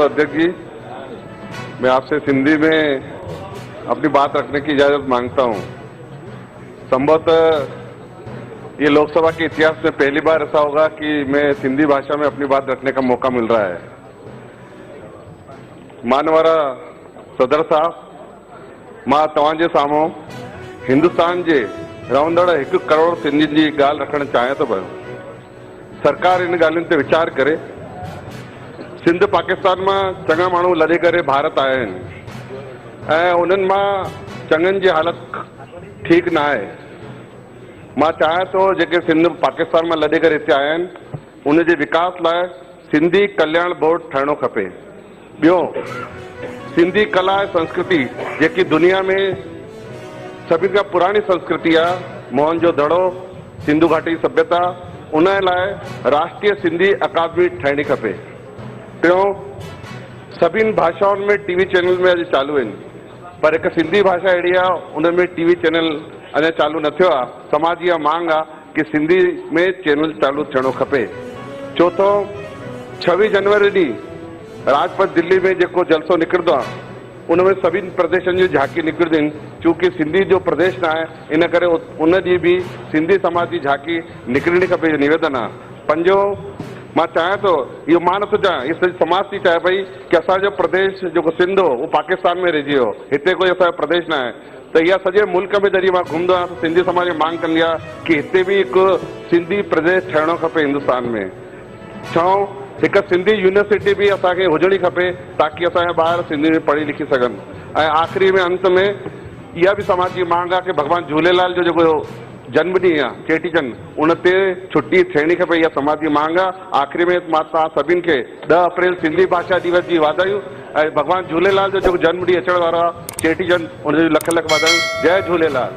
अध्यक्ष जी, मैं आपसे सिंधी में अपनी बात रखने की इजाजत मांगता हूं। संभवतः ये लोकसभा के इतिहास में पहली बार ऐसा होगा कि मैं सिंधी भाषा में अपनी बात रखने का मौका मिल रहा है। मानवारा सदर साहब, मां तव्हांजे साम्हूं हिंदुस्तान जे रहंदड़ 1 करोड़ सिंधियुनि जी ॻाल्हि रखणु चाहियां थो पियो। सरकार इन ॻाल्हियुनि ते वीचार करे। सिंध पाकिस्तान में चङा माण्हू लॾे करे भारत आया आहिनि ऐं उन्हनि मां चङनि जी हालत ठीक ना आहे। मां चाहियां थो जेके सिंध पाकिस्तान में लॾे करे हिते आया आहिनि उन जे विकास लाइ सिंधी कल्याण बोर्ड ठहिणो खपे। ॿियो, सिंधी कला ऐं संस्कृति जेकी दुनिया में सभिनि खां पुरानी संस्कृति आहे, मोहनजोदड़ो, सिंधु घाटी सभ्यता, उन लाइ राष्ट्रीय सिंधी अकादमी ठहिणी खपे। टियों, सभिनि भाषाउनि में टीवी चैनल में अॼु चालू आहिनि, पर हिकु सिंधी भाषा अहिड़ी आहे उन में टीवी चैनल अञा चालू न थियो आहे। समाज इहा मांग आहे कि सिंधी में चैनल चालू थियणो खपे। चौथों, 26 जनवरी ॾींहुं राजपथ दिल्ली में जेको जलसो निकिरंदो आहे उनमें सभिनि प्रदेशनि जी झांकी निकिरंदियूं आहिनि। चूंकि सिंधी जो प्रदेश न आहे, इन करे उन ॾींहुं बि सिंधी समाज जी झांकी निकिरणी खपे, निवेदन आहे। पंजो, मां चाहियां थो, इहो मां नथो चाहियां, इहो सॼी समाज थी चाहे पई कि असांजो प्रदेश जेको सिंध हो उहो पाकिस्तान में रहिजी वियो, हिते कोई असांजो प्रदेश न आहे। त इहा सॼे मुल्क में जॾहिं मां घुमंदो आहियां त सिंधी समाज मांग कंदी आहे कि हिते बि हिकु सिंधी प्रदेश ठहिणो खपे हिंदुस्तान में। छहों, हिकु सिंधी यूनिवर्सिटी भी असांखे हुजणी खपे ताकि असांजा ॿार सिंधी में पढ़ी लिखी सघनि। ऐं आख़िरी में अंत में इहा भी समाज जी मांग आहे कि भॻवान झूलेलाल जो जेको जन्म ॾींहुं आहे चेटीचंड, उन ते छुट्टी थियणी खपे, इहा समाज जी मांग आहे। आख़िरी में मां तव्हां सभिनि खे 10 अप्रैल सिंधी भाषा दिवस जी वाधायूं ऐं भॻवान झूलेलाल जो जेको जन्म ॾींहुं अचण वारो आहे चेटीचंड, उनजी लख लख वाधायूं। जय झूलेलाल।